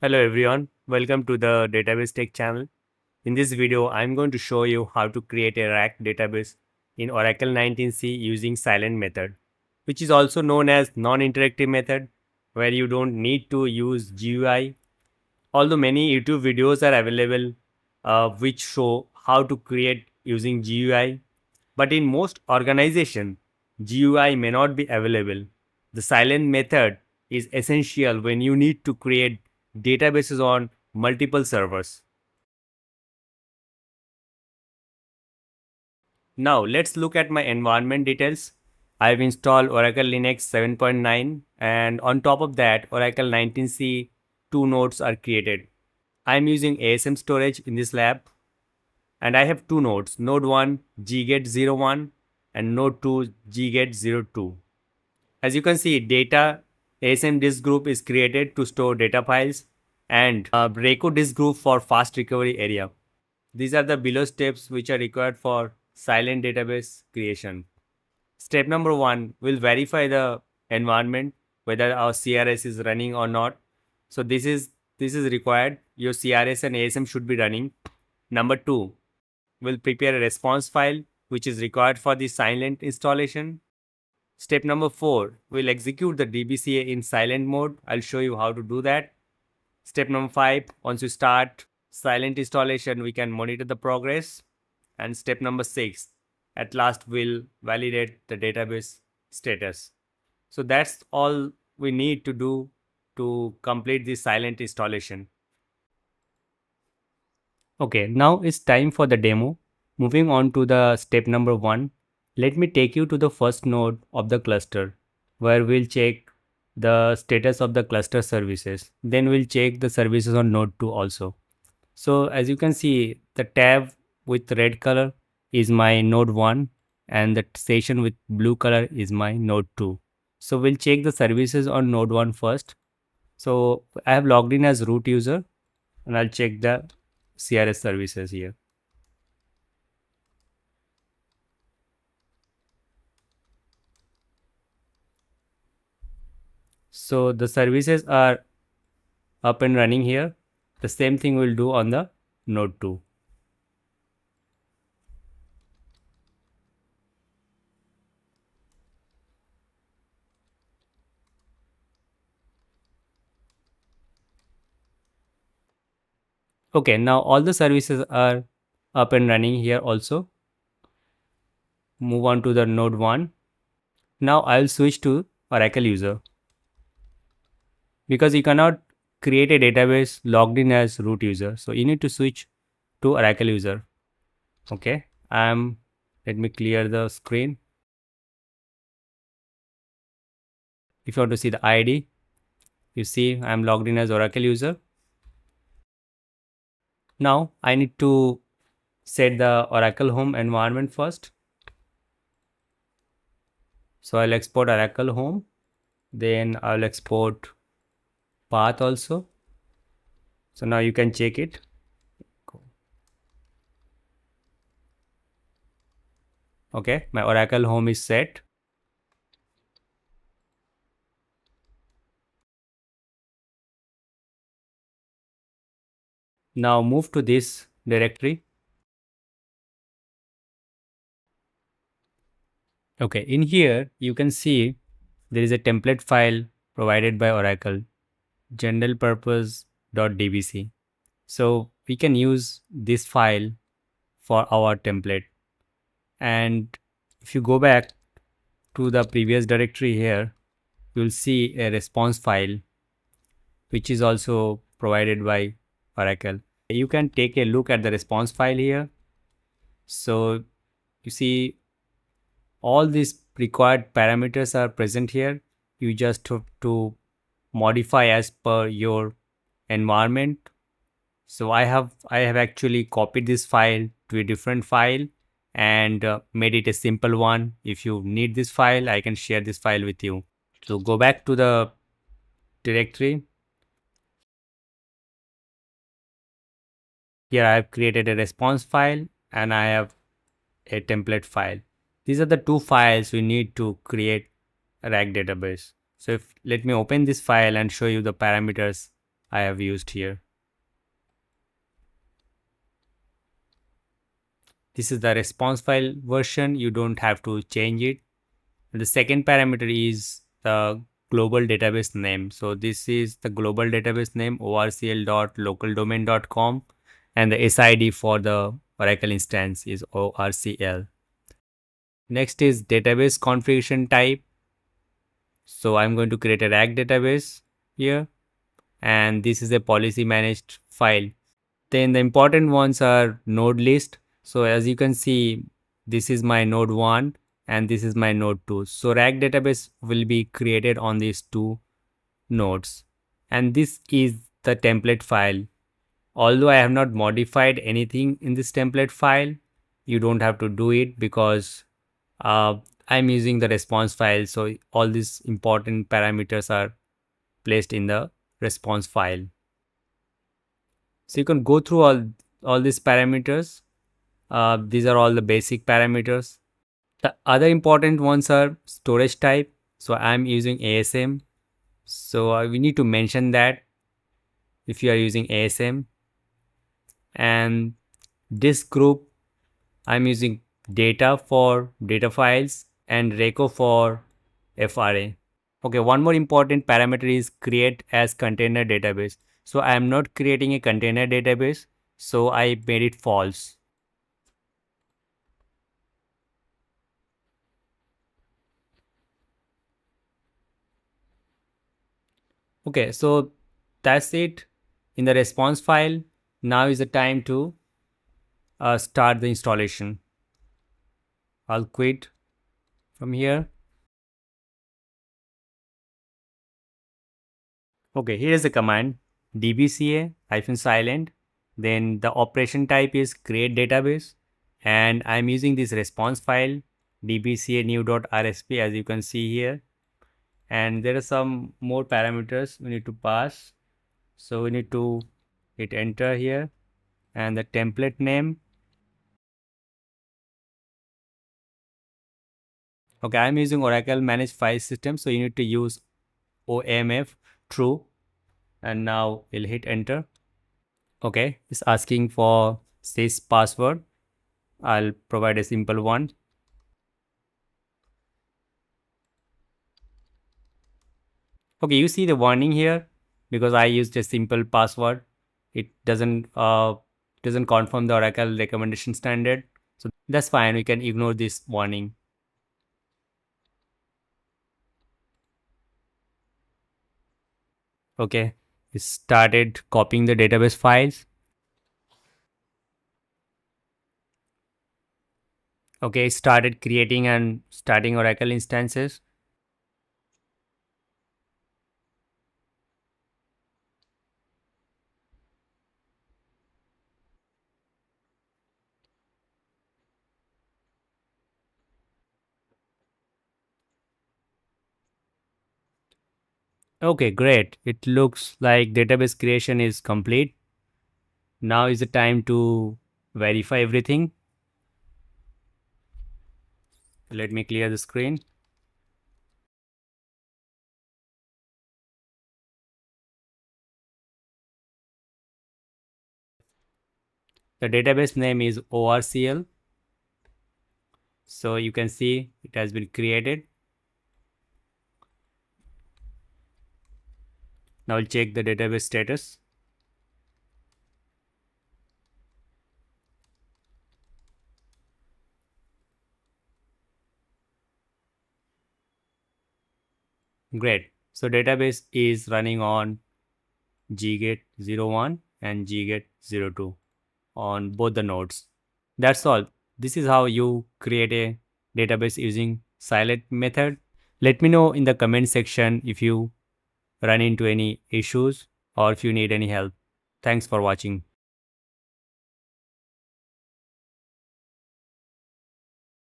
Hello everyone, welcome to the Database Tech channel. In this video, I'm going to show you how to create a rack database in Oracle 19c using silent method, which is also known as non-interactive method, where you don't need to use GUI. Although many YouTube videos are available which show how to create using GUI, but in most organizations, GUI may not be available. The silent method is essential when you need to create databases on multiple servers. Now let's look at my environment details. I've installed Oracle Linux 7.9 and on top of that Oracle 19c 2 nodes are created. I'm using ASM storage in this lab and I have two nodes, node 1 gget01 and node 2 gget02. As you can see, data ASM disk group is created to store data files and Reco disk group for fast recovery area. These are the below steps which are required for silent database creation. Step number 1 will verify the environment whether our CRS is running or not. So this is required. Your CRS and ASM should be running. Number 2 will prepare a response file which is required for the silent installation. Step number 4 will execute the DBCA in silent mode. I'll show you how to do that. Step number 5, once you start silent installation, we can monitor the progress. And step number 6, at last we'll validate the database status. So that's all we need to do to complete the silent installation. Okay, now it's time for the demo. Moving on to the step number 1, let me take you to the first node of the cluster where we'll check the status of the cluster services. Then we'll check the services on node 2 also. So as you can see, the tab with red color is my node 1 and the station with blue color is my node 2. So we'll check the services on node 1 first. So I have logged in as root user and I'll check the CRS services here. So the services are up and running here. The same thing we'll do on the node 2. Okay, now all the services are up and running here also. Move on to the node 1. Now I'll switch to Oracle user. Because you cannot create a database logged in as root user. So you need to switch to Oracle user. Okay, let me clear the screen. If you want to see the ID, you see I'm logged in as Oracle user. Now I need to set the Oracle home environment first. So I'll export Oracle home. Then I'll export path also. So now you can check it. Okay, my Oracle home is set. Now move to this directory. Okay, in here you can see there is a template file provided by Oracle, general purpose.dbc. So we can use this file for our template. And if you go back to the previous directory here, you'll see a response file, which is also provided by Oracle. You can take a look at the response file here. So you see all these required parameters are present here. You just have to modify as per your environment. So I have actually copied this file to a different file and made it a simple one. If you need this file, I can share this file with you. So go back to the directory. Here I have created a response file and I have a template file. These are the two files we need to create a RAG database. So let me open this file and show you the parameters I have used here. This is the response file version. You don't have to change it. The second parameter is the global database name. So this is the global database name orcl.localdomain.com, and the SID for the Oracle instance is ORCL. Next is database configuration type. So I'm going to create a RAG database here, and this is a policy managed file. Then the important ones are node list. So as you can see, this is my node 1 and this is my node 2. So RAG database will be created on these two nodes. And this is the template file. Although I have not modified anything in this template file, you don't have to do it because I'm using the response file. So all these important parameters are placed in the response file. So you can go through all these parameters. These are all the basic parameters. The other important ones are storage type. So I'm using ASM. So we need to mention that if you are using ASM. And disk group, I'm using data for data files and Reco for FRA. Okay, one more important parameter is create as container database. So I am not creating a container database, so I made it false. Okay, so that's it in the response file. Now is the time to start the installation. I'll quit from here. Okay, here is the command DBCA -silent. Then the operation type is create database, and I'm using this response file DBCA new.rsp as you can see here. And there are some more parameters we need to pass. So we need to hit enter here, and the template name. Okay, I'm using Oracle Managed File System, so you need to use OMF true, and now we'll hit enter. Okay, it's asking for sys password. I'll provide a simple one. Okay, you see the warning here because I used a simple password. It doesn't confirm the Oracle recommendation standard. So that's fine. We can ignore this warning. Okay, it started copying the database files. Okay, it started creating and starting Oracle instances. Okay, great. It looks like database creation is complete. Now is the time to verify everything. Let me clear the screen. The database name is ORCL. So you can see it has been created. Now I'll check the database status. Great. So database is running on ggate01 and ggate02 on both the nodes. That's all. This is how you create a database using silent method. Let me know in the comment section if you run into any issues or if you need any help. Thanks for watching.